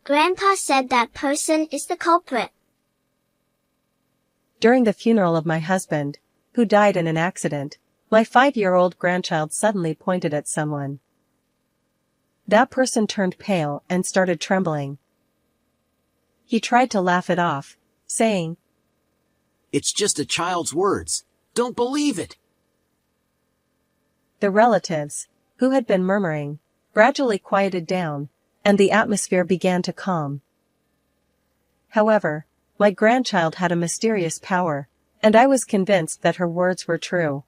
Grandpa said that person is the culprit. During the funeral of my husband, who died in an accident, my 5-year-old grandchild suddenly pointed at someone. That person turned pale and started trembling. He tried to laugh it off, saying, "It's just a child's words. Don't believe it." The relatives, who had been murmuring, gradually quieted down, and the atmosphere began to calm. However, my grandchild had a mysterious power, and I was convinced that her words were true.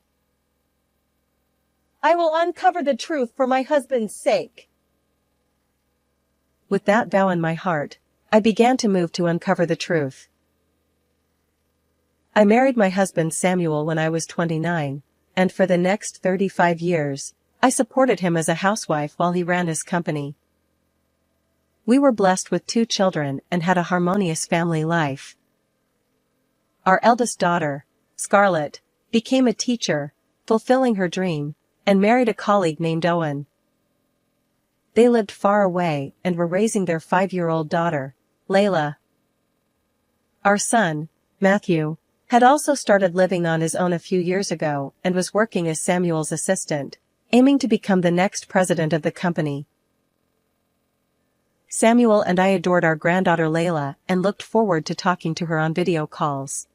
"I will uncover the truth for my husband's sake." With that vow in my heart, I began to move to uncover the truth. I married my husband Samuel when I was 29, and for the next 35 years, I supported him as a housewife while he ran his company. We were blessed with 2 children and had a harmonious family life. Our eldest daughter, Scarlett, became a teacher, fulfilling her dream, and married a colleague named Owen. They lived far away and were raising their 5-year-old daughter, Layla. Our son, Matthew, had also started living on his own a few years ago and was working as Samuel's assistant, aiming to become the next president of the company. Samuel and I adored our granddaughter Layla and looked forward to talking to her on video calls.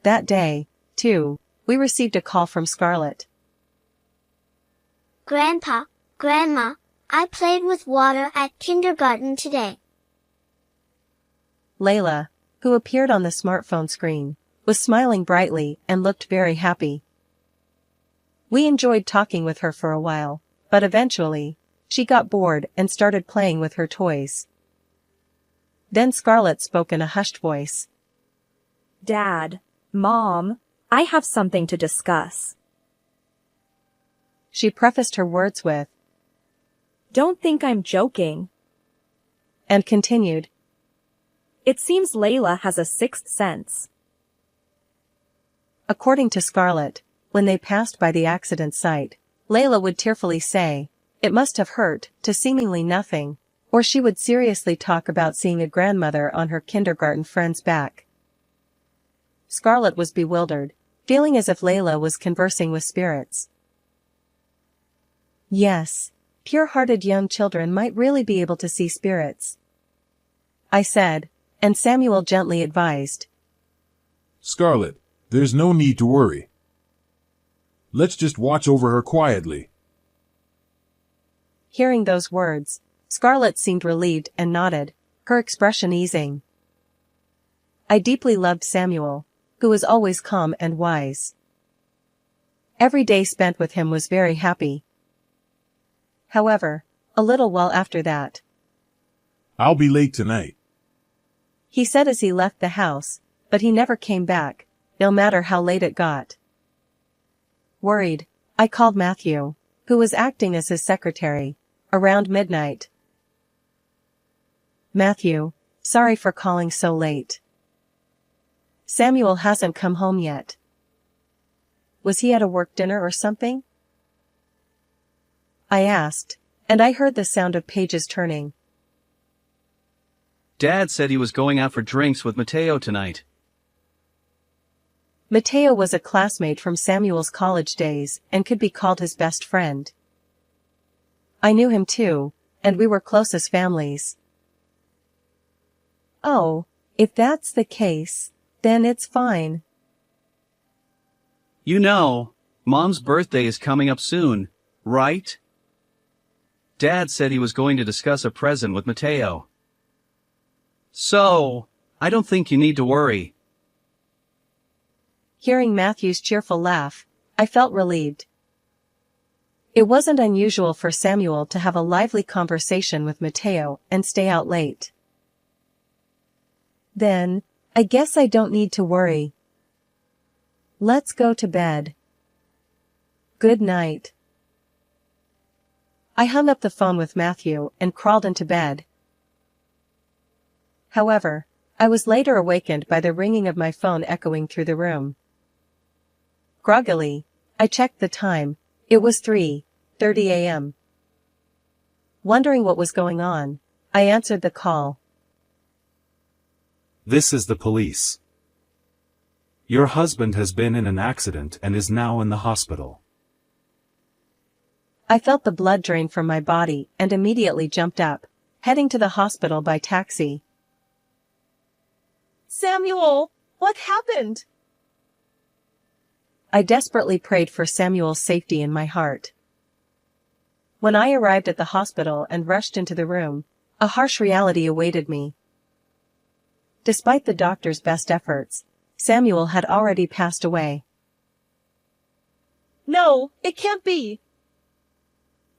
That day, too, we received a call from Scarlett. "Grandpa, Grandma, I played with water at kindergarten today." Layla, who appeared on the smartphone screen, was smiling brightly and looked very happy. We enjoyed talking with her for a while, but eventually, she got bored and started playing with her toys. Then Scarlett spoke in a hushed voice. "Dad, Mom, I have something to discuss." She prefaced her words with, "Don't think I'm joking." And continued, "It seems Layla has a sixth sense." According to Scarlett, when they passed by the accident site, Layla would tearfully say, "It must have hurt," to seemingly nothing, or she would seriously talk about seeing a grandmother on her kindergarten friend's back. Scarlett was bewildered, feeling as if Layla was conversing with spirits. "Yes, pure-hearted young children might really be able to see spirits," I said, and Samuel gently advised, "Scarlett, there's no need to worry. Let's just watch over her quietly." Hearing those words, Scarlett seemed relieved and nodded, her expression easing. I deeply loved Samuel, who was always calm and wise. Every day spent with him was very happy. However, a little while after that, "I'll be late tonight," he said as he left the house, but he never came back, no matter how late it got. Worried, I called Matthew, who was acting as his secretary, around midnight. "Matthew, sorry for calling so late. Samuel hasn't come home yet. Was he at a work dinner or something?" I asked, and I heard the sound of pages turning. "Dad said he was going out for drinks with Mateo tonight." Mateo was a classmate from Samuel's college days and could be called his best friend. I knew him too, and we were close as families. "Oh, if that's the case, then it's fine." "You know, Mom's birthday is coming up soon, right? Dad said he was going to discuss a present with Mateo. So, I don't think you need to worry." Hearing Matthew's cheerful laugh, I felt relieved. It wasn't unusual for Samuel to have a lively conversation with Mateo and stay out late. "Then, I guess I don't need to worry. Let's go to bed. Good night." I hung up the phone with Matthew and crawled into bed. However, I was later awakened by the ringing of my phone echoing through the room. Groggily, I checked the time. It was 3:30 a.m. Wondering what was going on, I answered the call. This is the police. Your husband has been in an accident and is now in the hospital. I felt the blood drain from my body and immediately jumped up, heading to the hospital by taxi. Samuel, what happened? I desperately prayed for Samuel's safety in my heart. When I arrived at the hospital and rushed into the room, a harsh reality awaited me. Despite the doctor's best efforts, Samuel had already passed away. No, it can't be.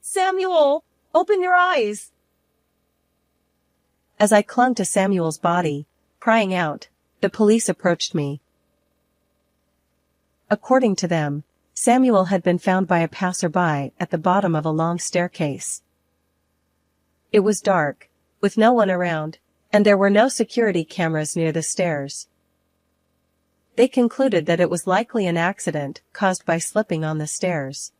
Samuel, open your eyes. As I clung to Samuel's body, crying out, the police approached me. According to them, Samuel had been found by a passerby at the bottom of a long staircase. It was dark, with no one around, and there were no security cameras near the stairs. They concluded that it was likely an accident caused by slipping on the stairs.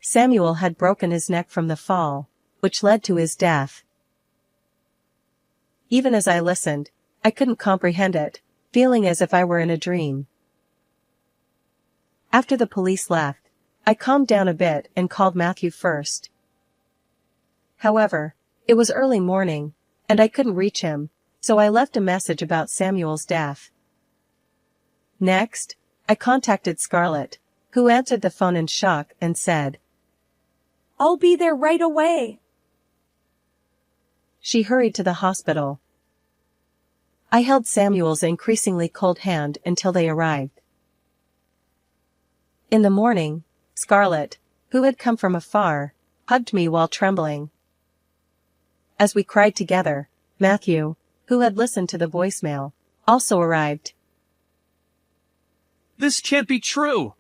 Samuel had broken his neck from the fall, which led to his death. Even as I listened, I couldn't comprehend it, feeling as if I were in a dream. After the police left, I calmed down a bit and called Matthew first. However, it was early morning, and I couldn't reach him, so I left a message about Samuel's death. Next, I contacted Scarlett, who answered the phone in shock and said, I'll be there right away. She hurried to the hospital. I held Samuel's increasingly cold hand until they arrived. In the morning, Scarlett, who had come from afar, hugged me while trembling. As we cried together, Matthew, who had listened to the voicemail, also arrived. This can't be true.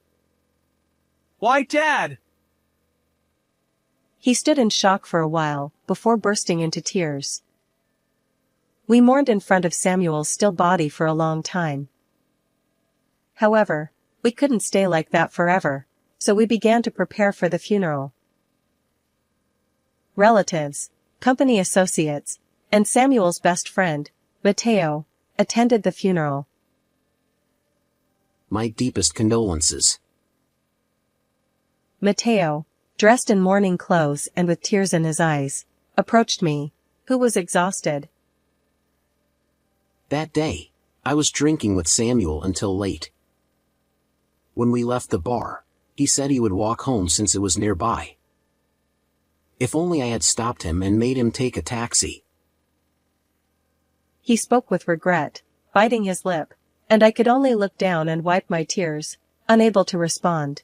Why, Dad? He stood in shock for a while, before bursting into tears. We mourned in front of Samuel's still body for a long time. However, we couldn't stay like that forever, so we began to prepare for the funeral. Relatives, company associates, and Samuel's best friend, Matteo, attended the funeral. My deepest condolences. Matteo, dressed in mourning clothes and with tears in his eyes, approached me, who was exhausted. That day, I was drinking with Samuel until late. When we left the bar, he said he would walk home since it was nearby. If only I had stopped him and made him take a taxi. He spoke with regret, biting his lip, and I could only look down and wipe my tears, unable to respond.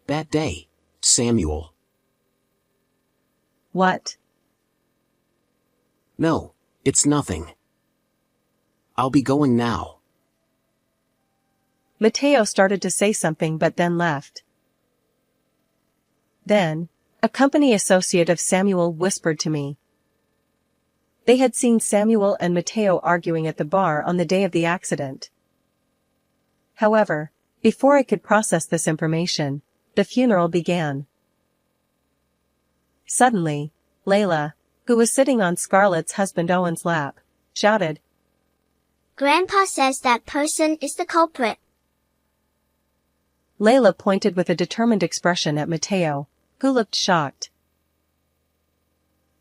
That day, Samuel. What? No, it's nothing. I'll be going now. Matteo started to say something but then left. Then, a company associate of Samuel whispered to me. They had seen Samuel and Matteo arguing at the bar on the day of the accident. However, before I could process this information, the funeral began. Suddenly, Layla, who was sitting on Scarlett's husband Owen's lap, shouted, Grandpa says that person is the culprit. Layla pointed with a determined expression at Matteo, who looked shocked.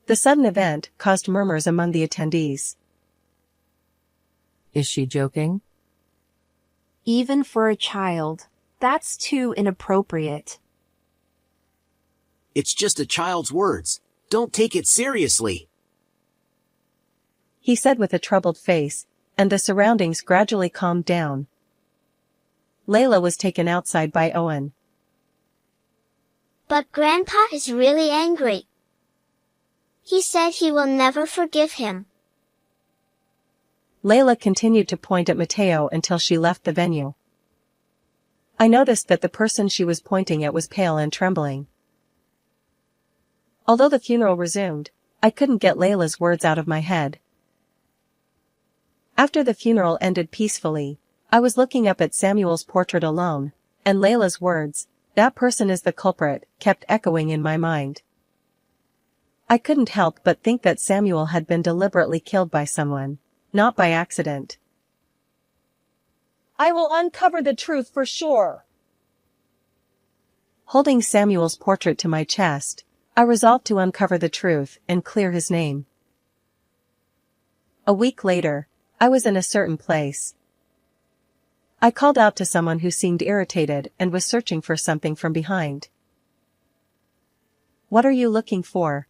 The sudden event caused murmurs among the attendees. Is she joking? Even for a child, that's too inappropriate. It's just a child's words. Don't take it seriously. He said with a troubled face, and the surroundings gradually calmed down. Layla was taken outside by Owen. But Grandpa is really angry. He said he will never forgive him. Layla continued to point at Matteo until she left the venue. I noticed that the person she was pointing at was pale and trembling. Although the funeral resumed, I couldn't get Layla's words out of my head. After the funeral ended peacefully, I was looking up at Samuel's portrait alone, and Layla's words, "That person is the culprit," kept echoing in my mind. I couldn't help but think that Samuel had been deliberately killed by someone, not by accident. I will uncover the truth for sure. Holding Samuel's portrait to my chest, I resolved to uncover the truth and clear his name. A week later, I was in a certain place. I called out to someone who seemed irritated and was searching for something from behind. "What are you looking for?"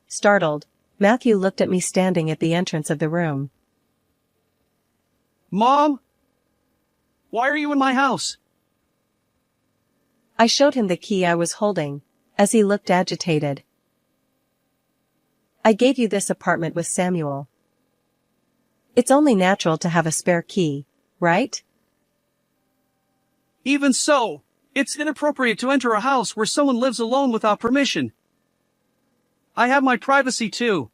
Startled, Matthew looked at me standing at the entrance of the room. Mom? Why are you in my house? I showed him the key I was holding, as he looked agitated. "I gave you this apartment with Samuel. It's only natural to have a spare key, right?" Even so, it's inappropriate to enter a house where someone lives alone without permission. I have my privacy too.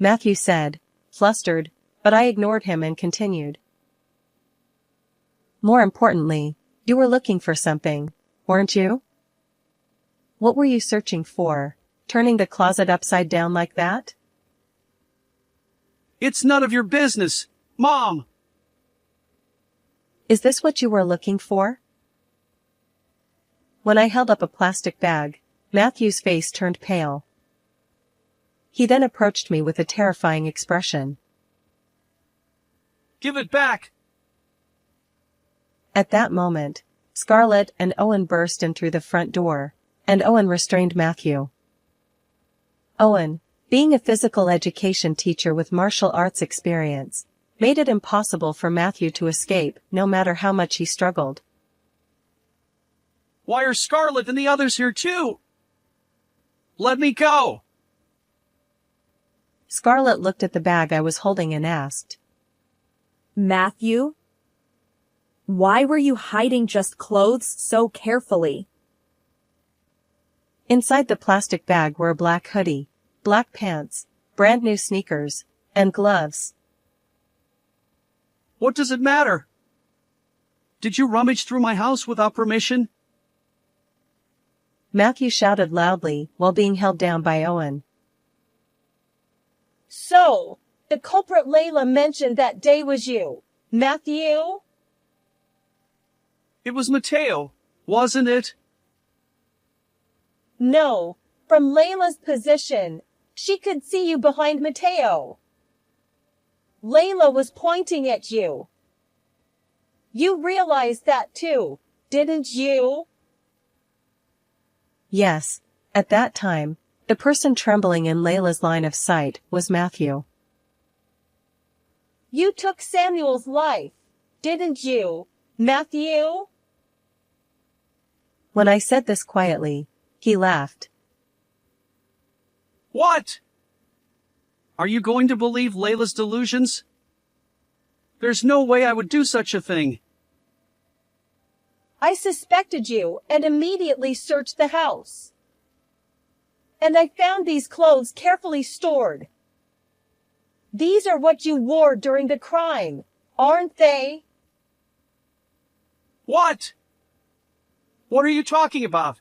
Matthew said, flustered, but I ignored him and continued. "More importantly, you were looking for something, weren't you? What were you searching for, turning the closet upside down like that?" It's none of your business, Mom! "Is this what you were looking for?" When I held up a plastic bag, Matthew's face turned pale. He then approached me with a terrifying expression. Give it back! At that moment, Scarlett and Owen burst in through the front door, and Owen restrained Matthew. Owen, being a physical education teacher with martial arts experience, made it impossible for Matthew to escape, no matter how much he struggled. Why are Scarlett and the others here too? Let me go! Scarlett looked at the bag I was holding and asked, Matthew? Why were you hiding just clothes so carefully? Inside the plastic bag were a black hoodie, black pants, brand new sneakers, and gloves. What does it matter? Did you rummage through my house without permission? Matthew shouted loudly while being held down by Owen. So, the culprit Layla mentioned that day was you, Matthew? It was Mateo, wasn't it? No, from Layla's position, she could see you behind Mateo. Layla was pointing at you. You realized that too, didn't you? Yes, at that time, the person trembling in Layla's line of sight was Matthew. You took Samuel's life, didn't you, Matthew? When I said this quietly, he laughed. What? Are you going to believe Layla's delusions? There's no way I would do such a thing. I suspected you and immediately searched the house. And I found these clothes carefully stored. These are what you wore during the crime, aren't they? What? What are you talking about?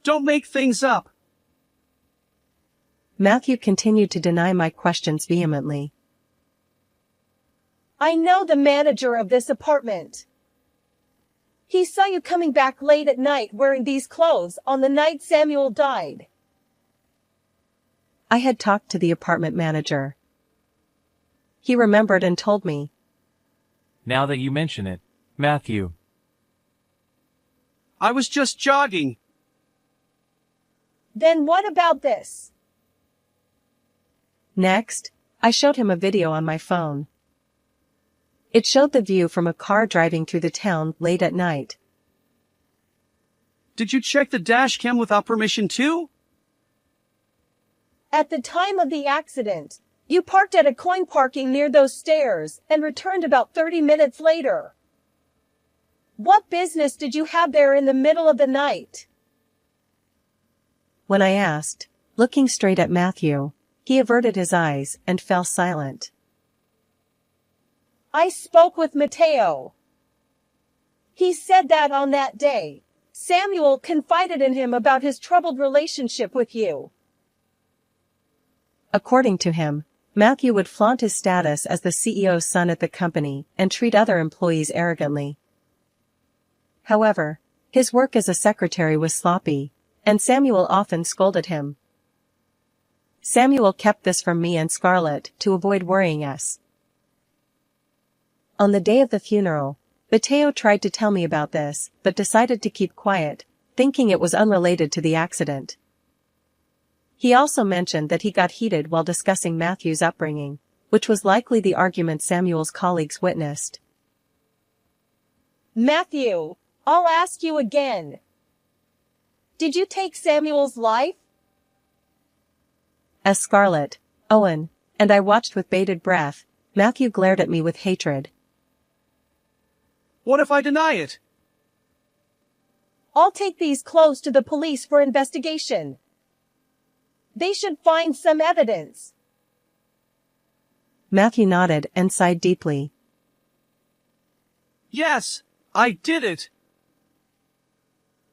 Don't make things up. Matthew continued to deny my questions vehemently. I know the manager of this apartment. He saw you coming back late at night wearing these clothes on the night Samuel died. I had talked to the apartment manager. He remembered and told me. Now that you mention it, Matthew. I was just jogging. Then what about this? Next, I showed him a video on my phone. It showed the view from a car driving through the town late at night. Did you check the dash cam without permission too? At the time of the accident, you parked at a coin parking near those stairs and returned about 30 minutes later. What business did you have there in the middle of the night? When I asked, looking straight at Matthew, he averted his eyes and fell silent. I spoke with Mateo. He said that on that day, Samuel confided in him about his troubled relationship with you. According to him, Matthew would flaunt his status as the CEO's son at the company and treat other employees arrogantly. However, his work as a secretary was sloppy, and Samuel often scolded him. Samuel kept this from me and Scarlett to avoid worrying us. On the day of the funeral, Mateo tried to tell me about this, but decided to keep quiet, thinking it was unrelated to the accident. He also mentioned that he got heated while discussing Matthew's upbringing, which was likely the argument Samuel's colleagues witnessed. Matthew, I'll ask you again. Did you take Samuel's life? As Scarlett, Owen, and I watched with bated breath, Matthew glared at me with hatred. What if I deny it? I'll take these clothes to the police for investigation. They should find some evidence. Matthew nodded and sighed deeply. Yes, I did it.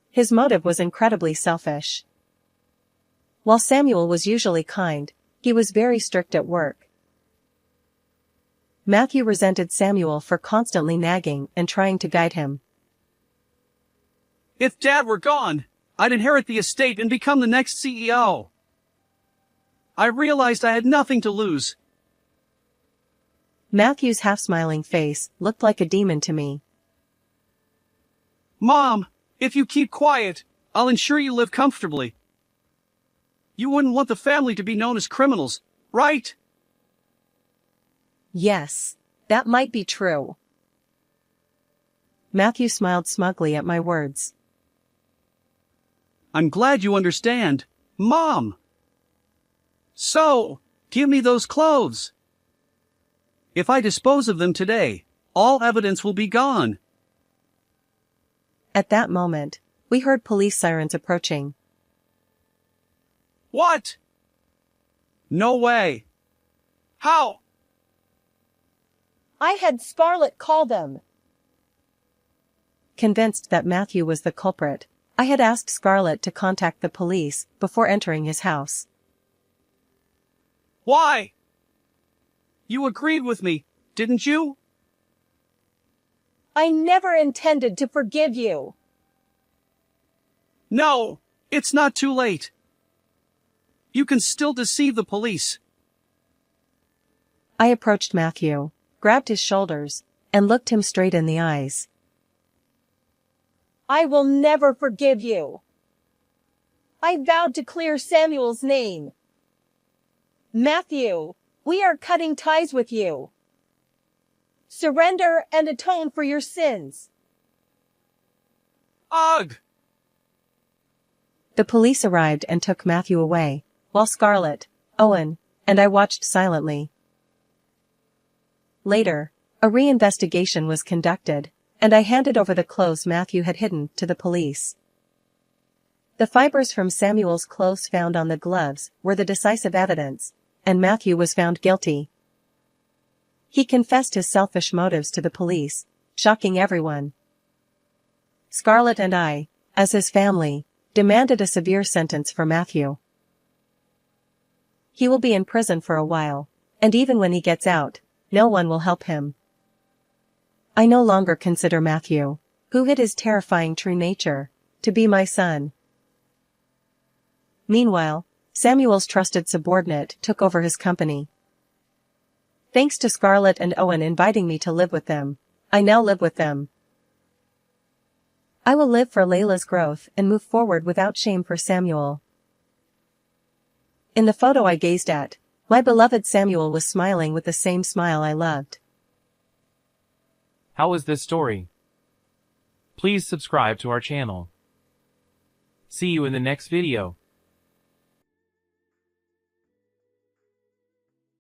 His motive was incredibly selfish. While Samuel was usually kind, he was very strict at work. Matthew resented Samuel for constantly nagging and trying to guide him. If Dad were gone, I'd inherit the estate and become the next CEO. I realized I had nothing to lose. Matthew's half-smiling face looked like a demon to me. Mom, if you keep quiet, I'll ensure you live comfortably. You wouldn't want the family to be known as criminals, right? Yes, that might be true. Matthew smiled smugly at my words. I'm glad you understand, Mom. So, give me those clothes. If I dispose of them today, all evidence will be gone. At that moment, we heard police sirens approaching. What? No way. How? I had Scarlett call them. Convinced that Matthew was the culprit, I had asked Scarlett to contact the police before entering his house. Why? You agreed with me, didn't you? I never intended to forgive you. No, it's not too late. You can still deceive the police. I approached Matthew, grabbed his shoulders, and looked him straight in the eyes. I will never forgive you. I vowed to clear Samuel's name. Matthew, we are cutting ties with you. Surrender and atone for your sins. Ugh! The police arrived and took Matthew away, while Scarlett, Owen, and I watched silently. Later, a reinvestigation was conducted, and I handed over the clothes Matthew had hidden to the police. The fibers from Samuel's clothes found on the gloves were the decisive evidence, and Matthew was found guilty. He confessed his selfish motives to the police, shocking everyone. Scarlett and I, as his family, demanded a severe sentence for Matthew. He will be in prison for a while, and even when he gets out, no one will help him. I no longer consider Matthew, who hid his terrifying true nature, to be my son. Meanwhile, Samuel's trusted subordinate took over his company. Thanks to Scarlett and Owen inviting me to live with them, I now live with them. I will live for Layla's growth and move forward without shame for Samuel. In the photo I gazed at, my beloved Samuel was smiling with the same smile I loved. How was this story? Please subscribe to our channel. See you in the next video.